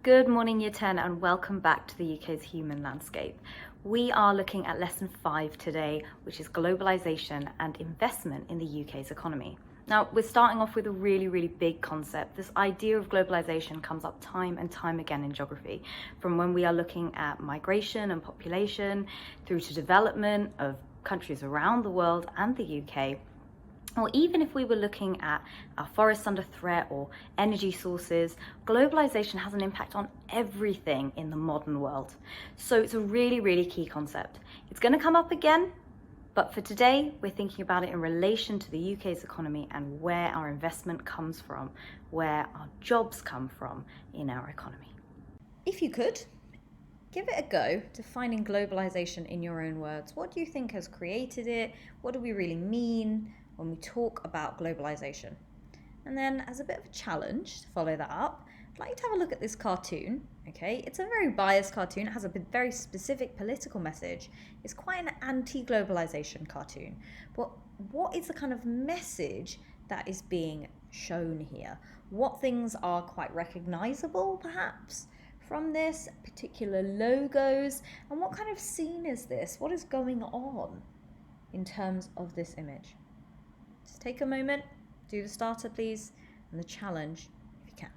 Good morning, Year 10, and welcome back to the UK's Human Landscape. We are looking at Lesson 5 today, which is globalisation and investment in the UK's economy. Now, we're starting off with a really big concept. This idea of globalisation comes up time and time again in geography, from when we are looking at migration and population, through to development of countries around the world and the UK, or even if we were looking at our forests under threat or energy sources. Globalization has an impact on everything in the modern world. So it's a really key concept. It's going to come up again, but for today, we're thinking about it in relation to the UK's economy and where our investment comes from, where our jobs come from in our economy. If you could, give it a go defining globalization in your own words. What do you think has created it? What do we really mean when we talk about globalization? And then, as a bit of a challenge to follow that up, I'd like you to have a look at this cartoon. Okay, it's a very biased cartoon. It has a very specific political message. It's quite an anti-globalization cartoon. But what is the kind of message that is being shown here? What things are quite recognizable, perhaps, from this particular logos? And what kind of scene is this? What is going on in terms of this image? Just take a moment, do the starter please, and the challenge if you can.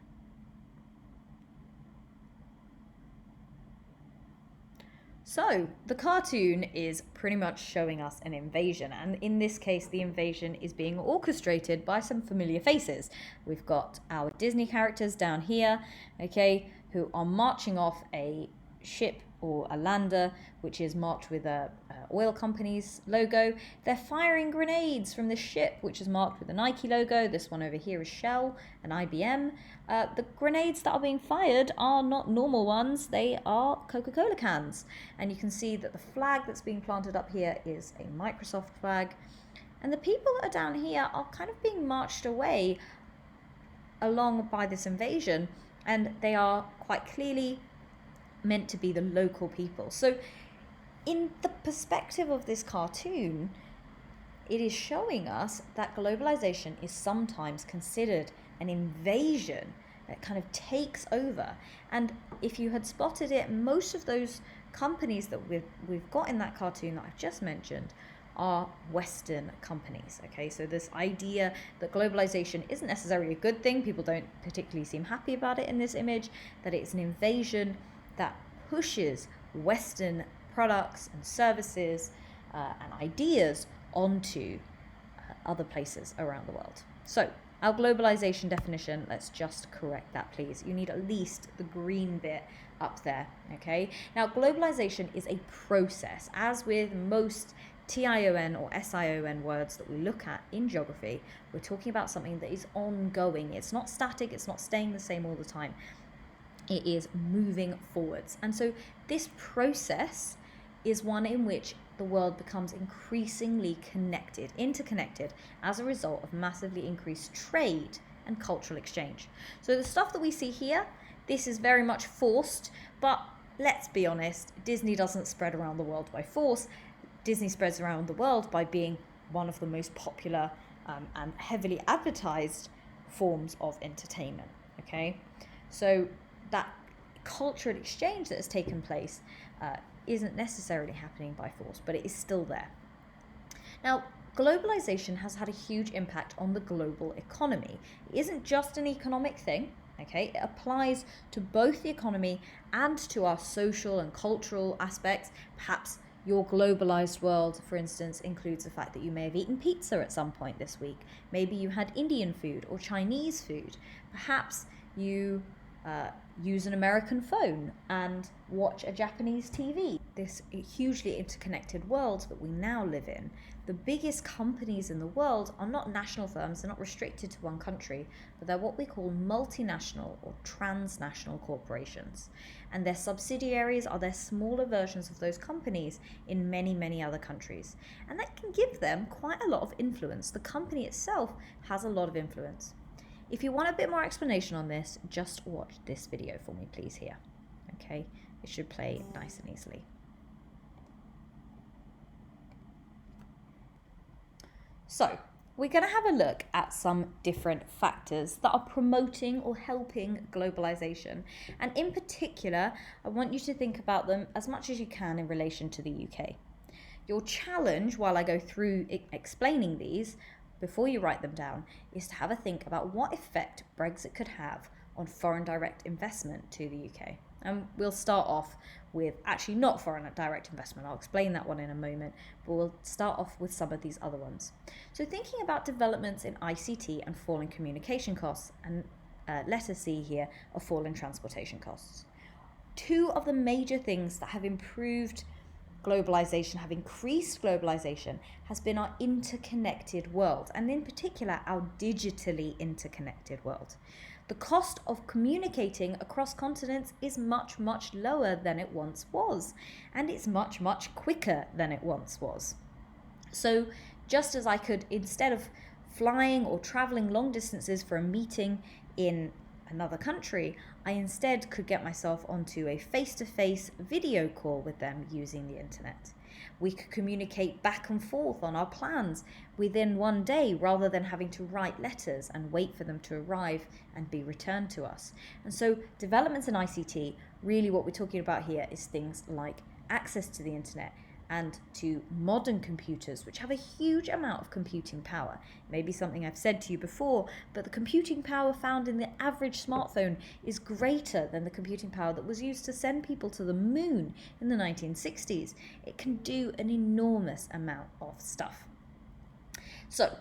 So the cartoon is pretty much showing us an invasion, and in this case the invasion is being orchestrated by some familiar faces. We've got our Disney characters down here, okay, who are marching off a ship or a lander which is marked with a oil company's logo. They're firing grenades from the ship which is marked with a Nike logo. This one over here is Shell and IBM. The grenades that are being fired are not normal ones, they are Coca-Cola cans. And you can see that the flag that's being planted up here is a Microsoft flag. And the people that are down here are kind of being marched away along by this invasion, and they are quite clearly meant to be the local people. So in the perspective of this cartoon, it is showing us that globalization is sometimes considered an invasion that kind of takes over. And if you had spotted it, most of those companies that we've got in that cartoon that I've just mentioned are Western companies. Okay, so this idea that globalization isn't necessarily a good thing, people don't particularly seem happy about it in this image, that it's an invasion that pushes Western products and services and ideas onto other places around the world. So our globalization definition, let's just correct that please. You need at least the green bit up there, okay? Now globalization is a process. As with most TION or SION words that we look at in geography, we're talking about something that is ongoing. It's not static, it's not staying the same all the time. It is moving forwards. And so this process is one in which the world becomes increasingly interconnected as a result of massively increased trade and cultural exchange. So the stuff that we see here, this is very much forced, but let's be honest, Disney doesn't spread around the world by force. Disney spreads around the world by being one of the most popular and heavily advertised forms of entertainment, okay? So that cultural exchange that has taken place isn't necessarily happening by force, but it is still there. Now, globalization has had a huge impact on the global economy. It isn't just an economic thing, okay? It applies to both the economy and to our social and cultural aspects. Perhaps your globalized world, for instance, includes the fact that you may have eaten pizza at some point this week. Maybe you had Indian food or Chinese food. Perhaps you use an American phone and watch a Japanese TV. This hugely interconnected world that we now live in. The biggest companies in the world are not national firms, they're not restricted to one country, but they're what we call multinational or transnational corporations. And their subsidiaries are their smaller versions of those companies in many other countries. And that can give them quite a lot of influence. The company itself has a lot of influence. If you want a bit more explanation on this, just watch this video for me, please, here. Okay, it should play nice and easily. So, we're going to have a look at some different factors that are promoting or helping globalization. And in particular, I want you to think about them as much as you can in relation to the UK. Your challenge, while I go through explaining these, before you write them down, is to have a think about what effect Brexit could have on foreign direct investment to the UK. And we'll start off with actually not foreign direct investment. I'll explain that one in a moment, but we'll start off with some of these other ones. So thinking about developments in ICT and falling communication costs, and letter C here, a fall in transportation costs. Two of the major things that have improved globalization, have increased globalization, has been our interconnected world, and in particular our digitally interconnected world. The cost of communicating across continents is much, much lower than it once was, and it's much, much quicker than it once was. So just as I could, instead of flying or traveling long distances for a meeting in another country, I instead could get myself onto a face-to-face video call with them using the internet. We could communicate back and forth on our plans within one day rather than having to write letters and wait for them to arrive and be returned to us. And so developments in ICT, really what we're talking about here is things like access to the internet and to modern computers, which have a huge amount of computing power. Maybe something I've said to you before, but the computing power found in the average smartphone is greater than the computing power that was used to send people to the moon in the 1960s. It can do an enormous amount of stuff. So,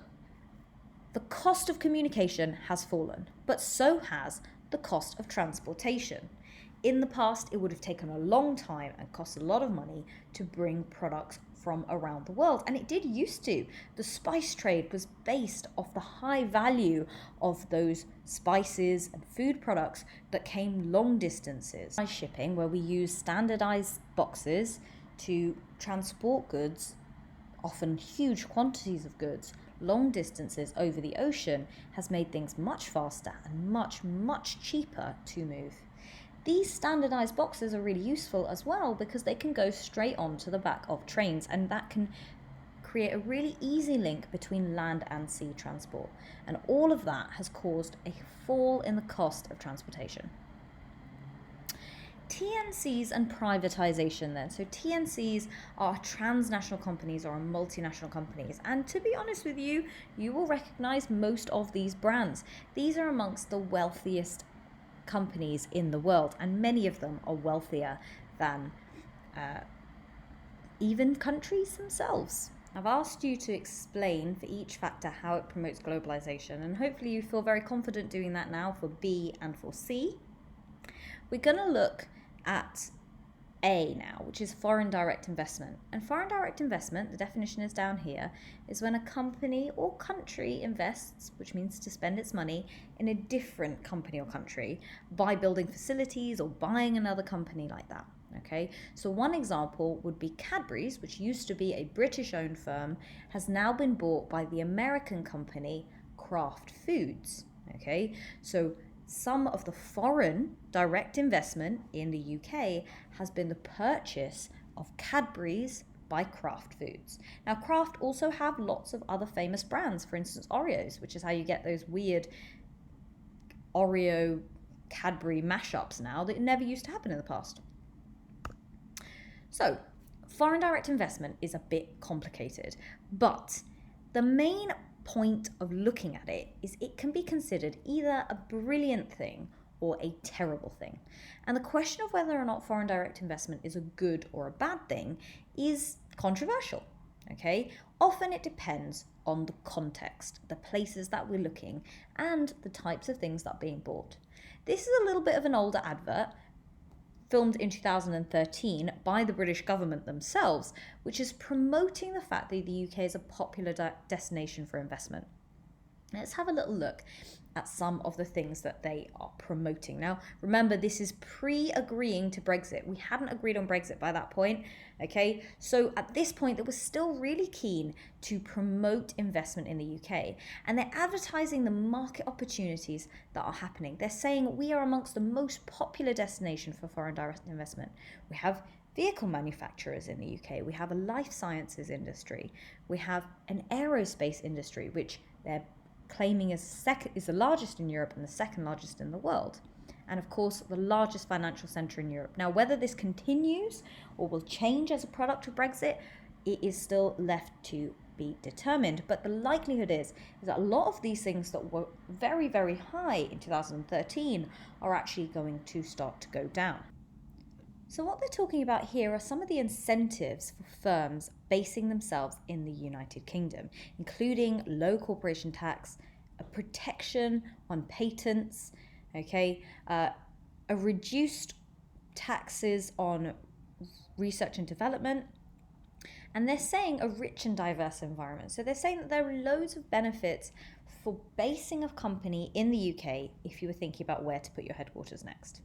the cost of communication has fallen, but so has the cost of transportation. In the past, it would have taken a long time and cost a lot of money to bring products from around the world. And it did used to. The spice trade was based off the high value of those spices and food products that came long distances. By shipping, where we use standardized boxes to transport goods, often huge quantities of goods, long distances over the ocean, has made things much faster and much, much cheaper to move. These standardized boxes are really useful as well because they can go straight onto the back of trains, and that can create a really easy link between land and sea transport. And all of that has caused a fall in the cost of transportation. TNCs and privatization then. So TNCs are transnational companies or multinational companies. And to be honest with you, you will recognize most of these brands. These are amongst the wealthiest companies in the world, and many of them are wealthier than even countries themselves. I've asked you to explain for each factor how it promotes globalization, and hopefully you feel very confident doing that now for B and for C. We're going to look at A now, which is foreign direct investment. And foreign direct investment, the definition is down here, is when a company or country invests, which means to spend its money, in a different company or country by building facilities or buying another company like that. Okay, so one example would be Cadbury's, which used to be a British-owned firm, has now been bought by the American company Kraft Foods. Okay, so some of the foreign direct investment in the UK has been the purchase of Cadbury's by Kraft Foods. Now, Kraft also have lots of other famous brands, for instance, Oreos, which is how you get those weird Oreo Cadbury mashups now that never used to happen in the past. So, foreign direct investment is a bit complicated, but the main point of looking at it is it can be considered either a brilliant thing or a terrible thing. And the question of whether or not foreign direct investment is a good or a bad thing is controversial. Okay, often it depends on the context, the places that we're looking, and the types of things that are being bought. This is a little bit of an older advert, filmed in 2013 by the British government themselves, which is promoting the fact that the UK is a popular destination for investment. Let's have a little look at some of the things that they are promoting. Now, remember, this is pre-agreeing to Brexit. We hadn't agreed on Brexit by that point, okay? So at this point, they were still really keen to promote investment in the UK. And they're advertising the market opportunities that are happening. They're saying we are amongst the most popular destination for foreign direct investment. We have vehicle manufacturers in the UK. We have a life sciences industry. We have an aerospace industry, which they're claiming is the largest in Europe and the second largest in the world. And of course, the largest financial centre in Europe. Now, whether this continues or will change as a product of Brexit, it is still left to be determined. But the likelihood is that a lot of these things that were very, very high in 2013 are actually going to start to go down. So what they're talking about here are some of the incentives for firms basing themselves in the United Kingdom, including low corporation tax, a protection on patents, a reduced taxes on research and development, and they're saying a rich and diverse environment. So they're saying that there are loads of benefits for basing a company in the UK if you were thinking about where to put your headquarters next,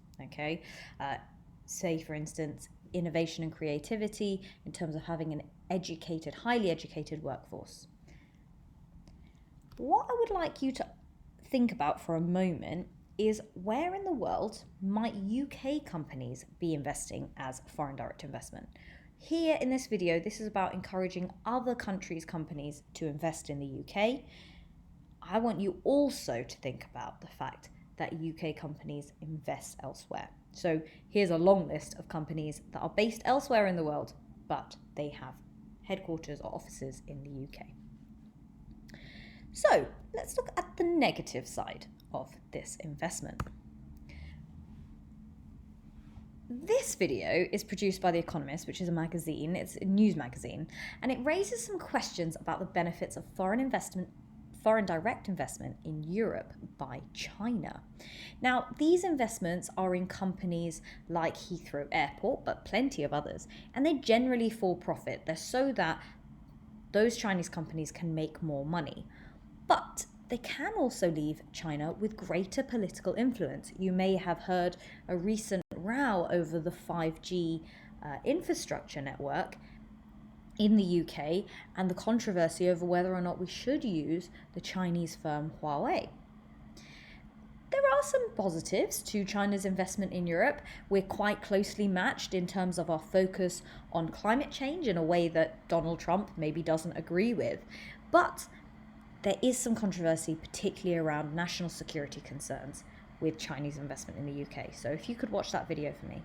Say, for instance, innovation and creativity in terms of having an educated, highly educated workforce. What I would like you to think about for a moment is where in the world might UK companies be investing as foreign direct investment? Here in this video, this is about encouraging other countries' companies to invest in the UK. I want you also to think about the fact that UK companies invest elsewhere. So here's a long list of companies that are based elsewhere in the world, but they have headquarters or offices in the UK. So let's look at the negative side of this investment. This video is produced by The Economist, which is a magazine, it's a news magazine, and it raises some questions about the benefits of foreign direct investment in Europe by China. Now, these investments are in companies like Heathrow Airport, but plenty of others, and they're generally for profit. They're so that those Chinese companies can make more money. But they can also leave China with greater political influence. You may have heard a recent row over the 5G infrastructure network in the UK and the controversy over whether or not we should use the Chinese firm Huawei. There are some positives to China's investment in Europe. We're quite closely matched in terms of our focus on climate change in a way that Donald Trump maybe doesn't agree with. But there is some controversy, particularly around national security concerns with Chinese investment in the UK. So if you could watch that video for me.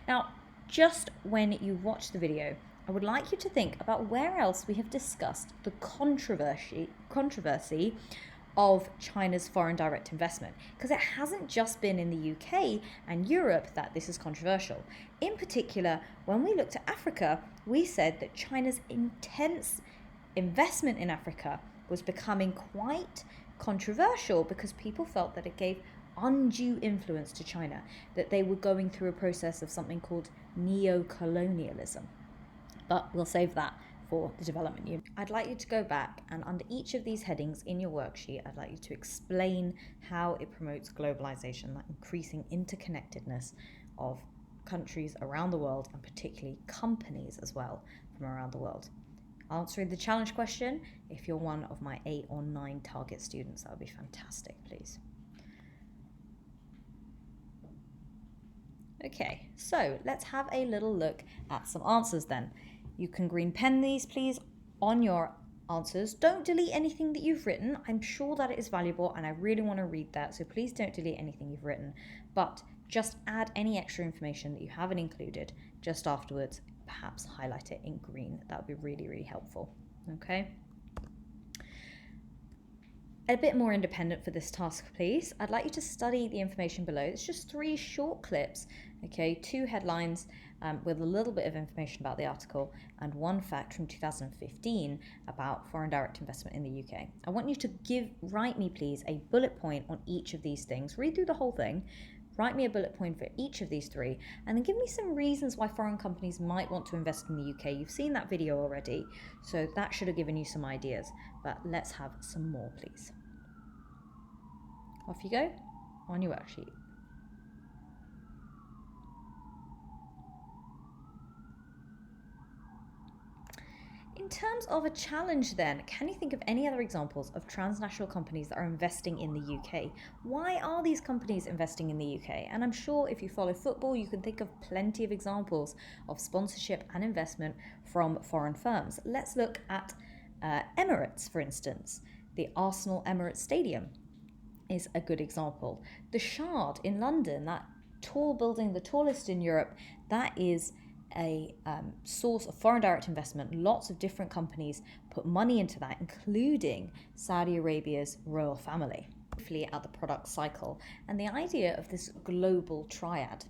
Now, just when you watch the video, I would like you to think about where else we have discussed the controversy of China's foreign direct investment, because it hasn't just been in the UK and Europe that this is controversial. In particular, when we looked at Africa, we said that China's intense investment in Africa was becoming quite controversial because people felt that it gave undue influence to China, that they were going through a process of something called neo-colonialism. But we'll save that for the development unit. I'd like you to go back and under each of these headings in your worksheet, I'd like you to explain how it promotes globalization, that increasing interconnectedness of countries around the world and particularly companies as well from around the world. Answering the challenge question, if you're one of my 8 or 9 target students, that would be fantastic, please. Okay, so let's have a little look at some answers then. You can green pen these, please, on your answers. Don't delete anything that you've written. I'm sure that it is valuable and I really want to read that, so please don't delete anything you've written, but just add any extra information that you haven't included just afterwards. Perhaps highlight it in green. That would be really, really helpful. Okay. A bit more independent for this task, please. I'd like you to study the information below. It's just 3 short clips, okay, 2 headlines with a little bit of information about the article and 1 fact from 2015 about foreign direct investment in the UK. I want you to write me, please, a bullet point on each of these things. Read through the whole thing. Write me a bullet point for each of these 3 and then give me some reasons why foreign companies might want to invest in the UK. You've seen that video already, so that should have given you some ideas, but let's have some more, please. Off you go on your worksheet. In In terms of a challenge then, can you think of any other examples of transnational companies that are investing in the UK? Why are these companies investing in the UK? And I'm sure if you follow football, you can think of plenty of examples of sponsorship and investment from foreign firms. Let's look at Emirates, for instance. The Arsenal Emirates Stadium is a good example. The Shard in London, that tall building, the tallest in Europe, that is a source of foreign direct investment. Lots of different companies put money into that, including Saudi Arabia's royal family. Briefly at the product cycle and the idea of this global triad.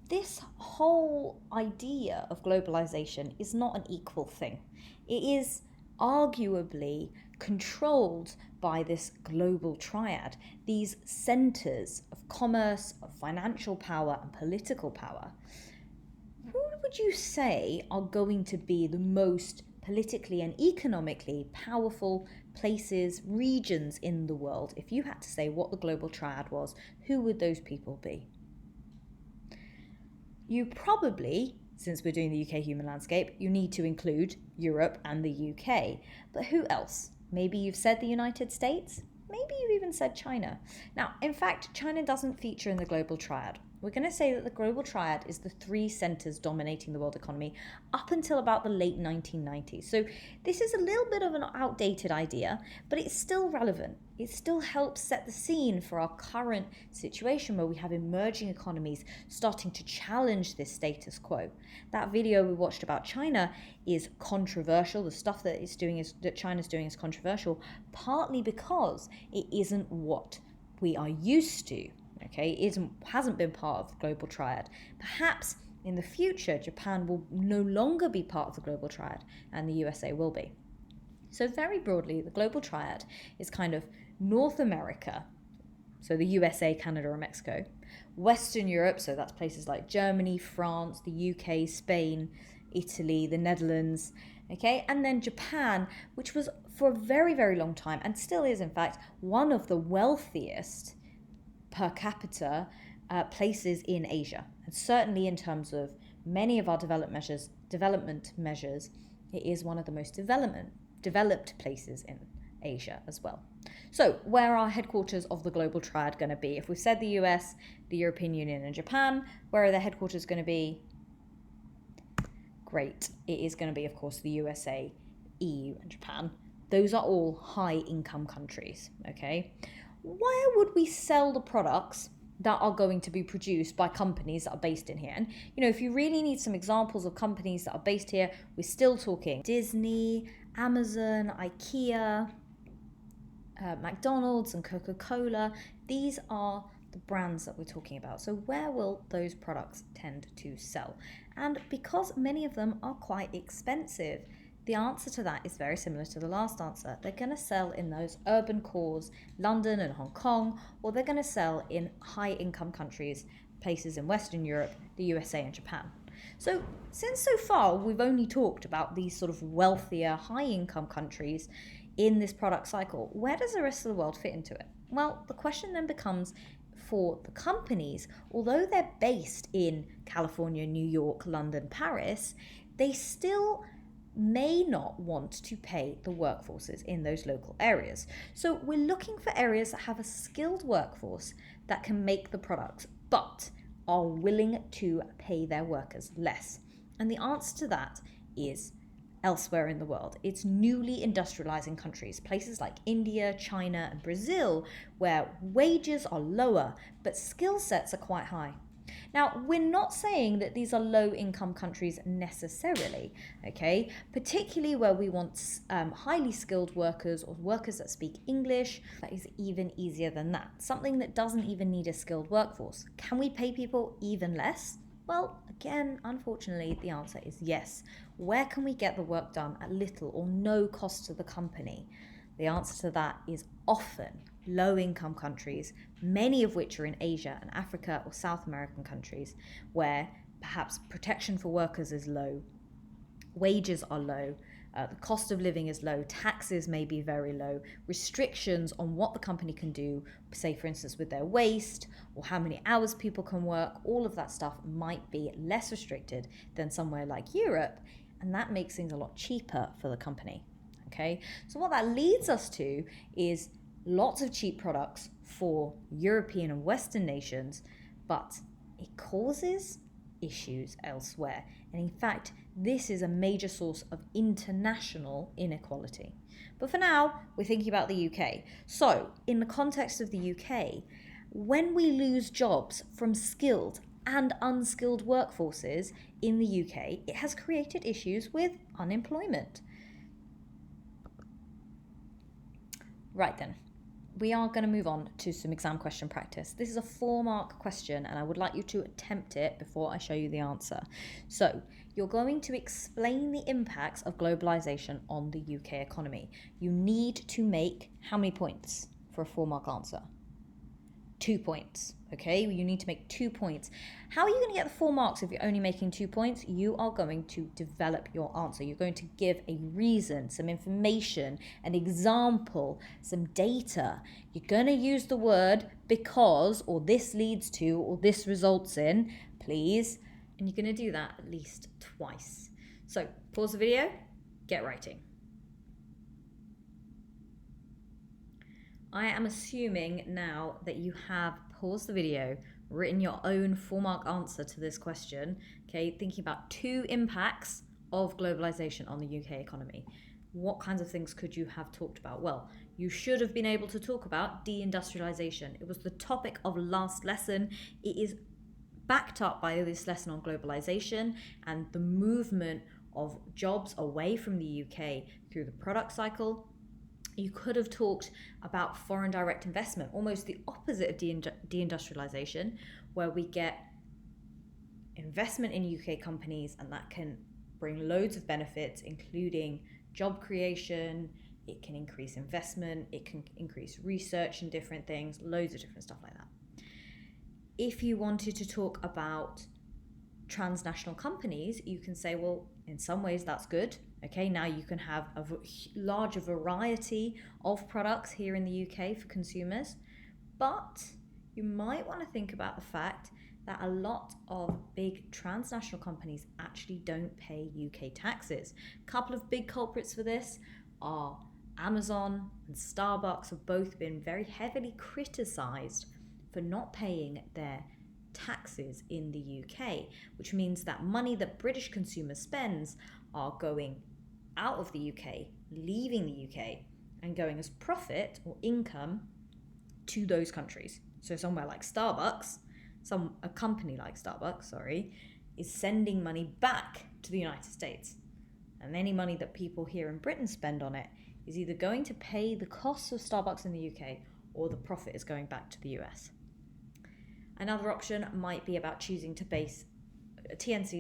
This whole idea of globalization is not an equal thing. It is arguably controlled by this global triad, these centers of commerce, of financial power, and political power. Who would you say are going to be the most politically and economically powerful places, regions in the world? If you had to say what the global triad was, who would those people be? You probably, since we're doing the UK human landscape, you need to include Europe and the UK. But who else? Maybe you've said the United States? Maybe you've even said China. Now, in fact, China doesn't feature in the global triad. We're going to say that the global triad is the three centers dominating the world economy up until about the late 1990s. So this is a little bit of an outdated idea, but it's still relevant. It still helps set the scene for our current situation where we have emerging economies starting to challenge this status quo. That video we watched about China is controversial. The stuff that China's doing is controversial, partly because it isn't what we are used to. Okay, it hasn't been part of the global triad. Perhaps in the future, Japan will no longer be part of the global triad and the USA will be. So very broadly, the global triad is kind of North America, so the USA, Canada, or Mexico, Western Europe, so that's places like Germany, France, the UK, Spain, Italy, the Netherlands, okay, and then Japan, which was for a very, very long time, and still is in fact, one of the wealthiest per capita places in Asia. And certainly in terms of many of our development measures, it is one of the most developed places in Asia as well. So where are headquarters of the global triad going to be? If we've said the US, the European Union and Japan, where are their headquarters going to be? Great. It is going to be, of course, the USA, EU and Japan. Those are all high income countries, okay? Where would we sell the products that are going to be produced by companies that are based in here? And, if you really need some examples of companies that are based here, we're still talking Disney, Amazon, IKEA, McDonald's and Coca-Cola. These are the brands that we're talking about. So where will those products tend to sell? And because many of them are quite expensive, the answer to that is very similar to the last answer. They're going to sell in those urban cores, London and Hong Kong, or they're going to sell in high-income countries, places in Western Europe, the USA and Japan. So since so far we've only talked about these sort of wealthier, high-income countries in this product cycle, where does the rest of the world fit into it? Well, the question then becomes, for the companies, although they're based in California, New York, London, Paris, they still may not want to pay the workforces in those local areas. So we're looking for areas that have a skilled workforce that can make the products, but are willing to pay their workers less. And the answer to that is elsewhere in the world. It's newly industrializing countries, places like India, China, and Brazil, where wages are lower, but skill sets are quite high. Now, we're not saying that these are low-income countries necessarily, okay? Particularly where we want highly skilled workers or workers that speak English, that is even easier than that. Something that doesn't even need a skilled workforce. Can we pay people even less? Well, again, unfortunately, the answer is yes. Where can we get the work done at little or no cost to the company? The answer to that is often low-income countries, many of which are in Asia and Africa or South American countries, where perhaps protection for workers is low, wages are low, the cost of living is low, taxes may be very low, restrictions on what the company can do, say for instance with their waste or how many hours people can work, all of that stuff might be less restricted than somewhere like Europe. and that makes things a lot cheaper for the company. Okay, so what that leads us to is lots of cheap products for European and Western nations, but it causes issues elsewhere. And in fact, this is a major source of international inequality. But for now, we're thinking about the UK. So, in the context of the UK, when we lose jobs from skilled and unskilled workforces in the UK, it has created issues with unemployment. Right then, we are going to move on to some exam question practice. This is a 4-mark question and I would like you to attempt it before I show you the answer. So, you're going to explain the impacts of globalisation on the UK economy. You need to make how many points for a 4-mark answer? 2 points, okay? You need to make 2 points. How are you going to get the 4 marks if you're only making 2 points? You are going to develop your answer. You're going to give a reason, some information, an example, some data. You're going to use the word because, or this leads to, or this results in, please. And you're going to do that at least twice. So pause the video, get writing. I am assuming now that you have paused the video, written your own 4-mark answer to this question, okay, thinking about 2 impacts of globalization on the UK economy. What kinds of things could you have talked about? Well, you should have been able to talk about deindustrialization. It was the topic of last lesson. It is backed up by this lesson on globalization and the movement of jobs away from the UK through the product cycle. You could have talked about foreign direct investment, almost the opposite of deindustrialization, where we get investment in UK companies and that can bring loads of benefits, including job creation, it can increase investment, it can increase research in different things, loads of different stuff like that. If you wanted to talk about transnational companies, you can say, well, in some ways that's good. Okay, now you can have a larger variety of products here in the UK for consumers, but you might want to think about the fact that a lot of big transnational companies actually don't pay UK taxes. A couple of big culprits for this are Amazon and Starbucks have both been very heavily criticised for not paying their taxes in the UK, which means that money that British consumers spends are going out of the UK, leaving the UK, and going as profit or income to those countries. So somewhere like Starbucks, a company like Starbucks, is sending money back to the United States. And any money that people here in Britain spend on it is either going to pay the costs of Starbucks in the UK or the profit is going back to the US. Another option might be about TNCs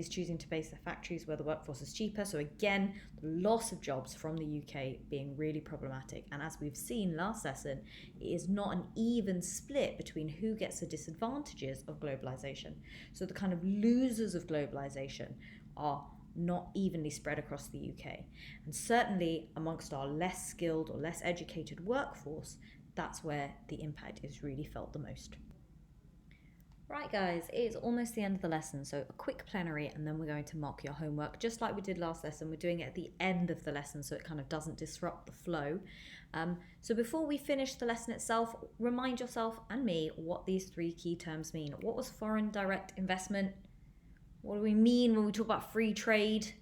choosing to base their factories where the workforce is cheaper. So again, the loss of jobs from the UK being really problematic. And as we've seen last lesson, it is not an even split between who gets the disadvantages of globalization. So the kind of losers of globalization are not evenly spread across the UK. And certainly amongst our less skilled or less educated workforce, that's where the impact is really felt the most. Right guys, it is almost the end of the lesson, so a quick plenary and then we're going to mock your homework. Just like we did last lesson, we're doing it at the end of the lesson so it kind of doesn't disrupt the flow. So before we finish the lesson itself, remind yourself and me what these 3 key terms mean. What was foreign direct investment? What do we mean when we talk about free trade?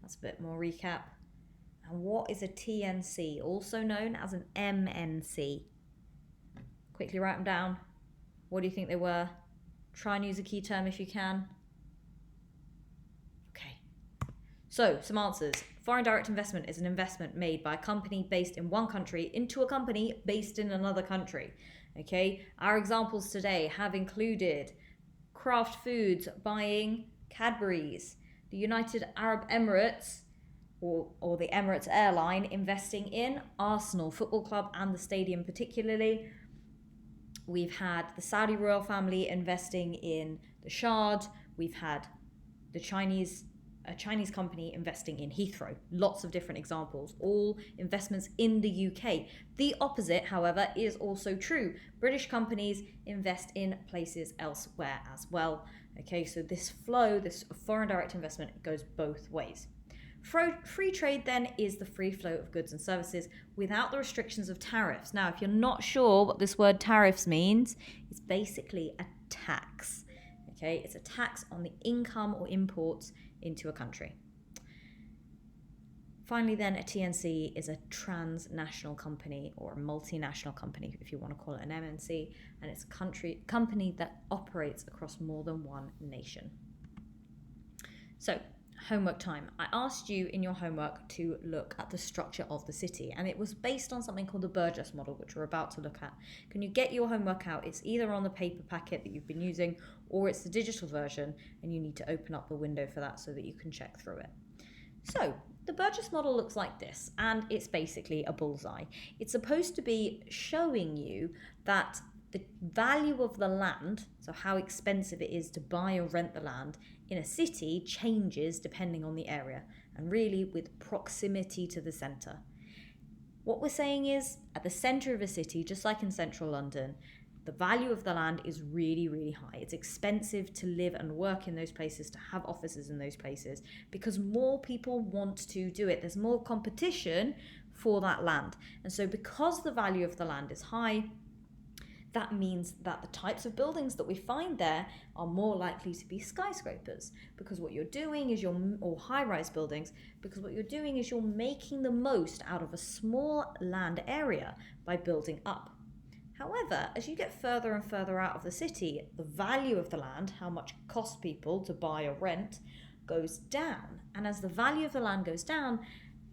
That's a bit more recap. And what is a TNC, also known as an MNC? Quickly write them down. What do you think they were? Try and use a key term if you can. Okay. So, some answers. Foreign direct investment is an investment made by a company based in one country into a company based in another country. Okay. Our examples today have included Kraft Foods buying Cadbury's, the United Arab Emirates or the Emirates Airline investing in Arsenal Football Club and the stadium particularly. We've had the Saudi royal family investing in the Shard. We've had a Chinese company investing in Heathrow. Lots of different examples, all investments in the UK. The opposite, however, is also true. British companies invest in places elsewhere as well. Okay, so this flow, this foreign direct investment goes both ways. Free trade then is the free flow of goods and services without the restrictions of tariffs. Now, if you're not sure what this word tariffs means, it's basically a tax. Okay, it's a tax on the income or imports into a country. Finally then, a TNC is a transnational company or a multinational company, if you want to call it an MNC, and it's a company that operates across more than one nation. So, homework time. I asked you in your homework to look at the structure of the city, and it was based on something called the Burgess model, which we're about to look at. Can you get your homework out? It's either on the paper packet that you've been using, or it's the digital version, and you need to open up the window for that so that you can check through it. So, the Burgess model looks like this, and it's basically a bullseye. It's supposed to be showing you that the value of the land, so how expensive it is to buy or rent the land in a city, changes depending on the area, and really with proximity to the centre. What we're saying is, at the centre of a city, just like in central London, the value of the land is really, really high. It's expensive to live and work in those places, to have offices in those places, because more people want to do it. There's more competition for that land. And so because the value of the land is high, that means that the types of buildings that we find there are more likely to be skyscrapers, because what you're doing is or high-rise buildings, because what you're doing is you're making the most out of a small land area by building up. However, as you get further and further out of the city, the value of the land, how much it costs people to buy or rent, goes down. And as the value of the land goes down,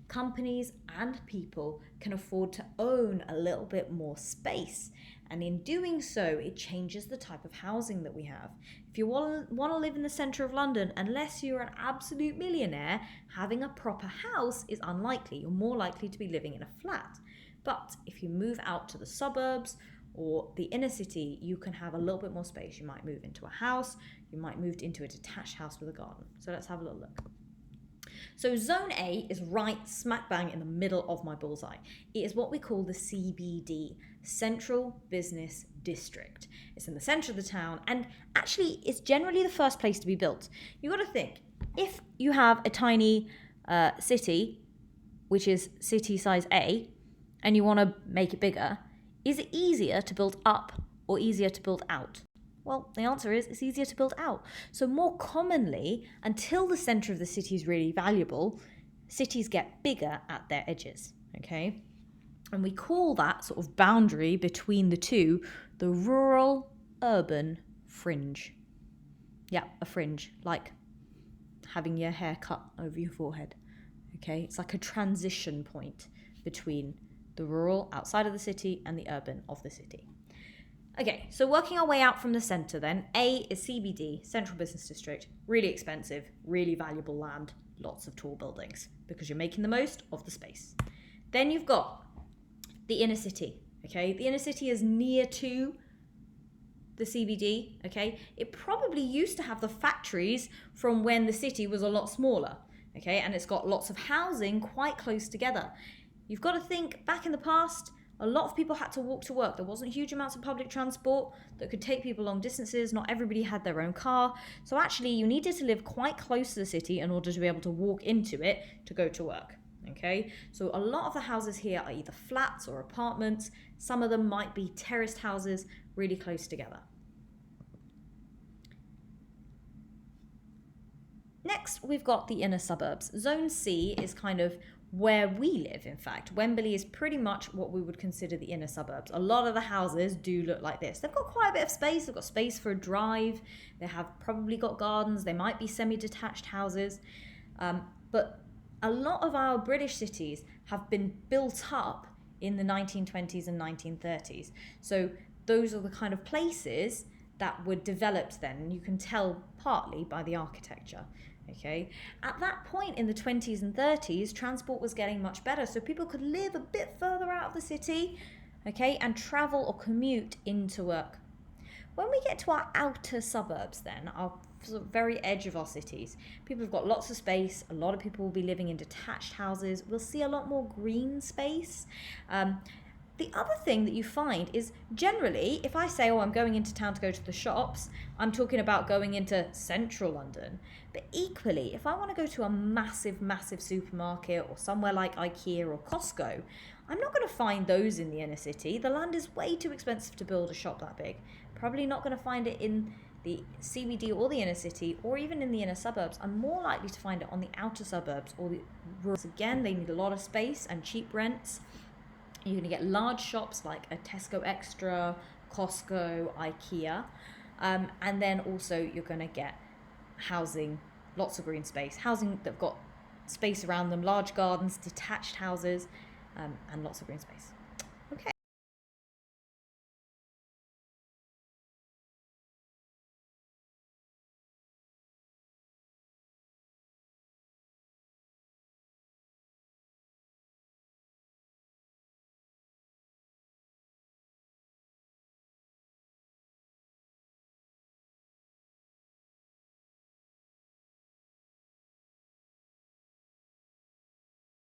companies and people can afford to own a little bit more space. And in doing so, it changes the type of housing that we have. If you want to live in the centre of London, unless you're an absolute millionaire, having a proper house is unlikely. You're more likely to be living in a flat. But if you move out to the suburbs or the inner city, you can have a little bit more space. You might move into a house, you might move into a detached house with a garden. So let's have a little look. So zone A is right smack bang in the middle of my bullseye. It is what we call the CBD, Central Business District. It's in the centre of the town, and actually it's generally the first place to be built. You've got to think, if you have a tiny city, which is city size A, and you want to make it bigger, is it easier to build up or easier to build out? Well, the answer is it's easier to build out. So more commonly, until the centre of the city is really valuable, cities get bigger at their edges, okay? And we call that sort of boundary between the two the rural-urban fringe. Yeah, a fringe, like having your hair cut over your forehead, okay? It's like a transition point between the rural outside of the city and the urban of the city. Okay, so working our way out from the centre then, A is CBD, Central Business District, really expensive, really valuable land, lots of tall buildings, because you're making the most of the space. Then you've got the inner city, okay? The inner city is near to the CBD, okay? It probably used to have the factories from when the city was a lot smaller, okay? And it's got lots of housing quite close together. You've got to think, back in the past, a lot of people had to walk to work. There wasn't huge amounts of public transport that could take people long distances. Not everybody had their own car. So actually, you needed to live quite close to the city in order to be able to walk into it to go to work. Okay, so a lot of the houses here are either flats or apartments. Some of them might be terraced houses really close together. Next, we've got the inner suburbs. Zone C is kind of where we live, in fact. Wembley is pretty much what we would consider the inner suburbs. A lot of the houses do look like this. They've got quite a bit of space. They've got space for a drive. They have probably got gardens. They might be semi-detached houses. But a lot of our British cities have been built up in the 1920s and 1930s. So those are the kind of places that were developed then. And you can tell partly by the architecture. Okay. At that point in the 20s and 30s, transport was getting much better, so people could live a bit further out of the city, okay, and travel or commute into work. When we get to our outer suburbs then, our sort of very edge of our cities, people have got lots of space. A lot of people will be living in detached houses. We'll see a lot more green space. The other thing that you find is generally, if I say, oh, I'm going into town to go to the shops, I'm talking about going into central London. But equally, if I want to go to a massive, massive supermarket or somewhere like IKEA or Costco, I'm not going to find those in the inner city. The land is way too expensive to build a shop that big. Probably not going to find it in the CBD or the inner city or even in the inner suburbs. I'm more likely to find it on the outer suburbs or the rural. Again, they need a lot of space and cheap rents. You're going to get large shops like a Tesco Extra, Costco, IKEA. And then also you're going to get housing, lots of green space, housing that've got space around them, large gardens, detached houses, and lots of green space.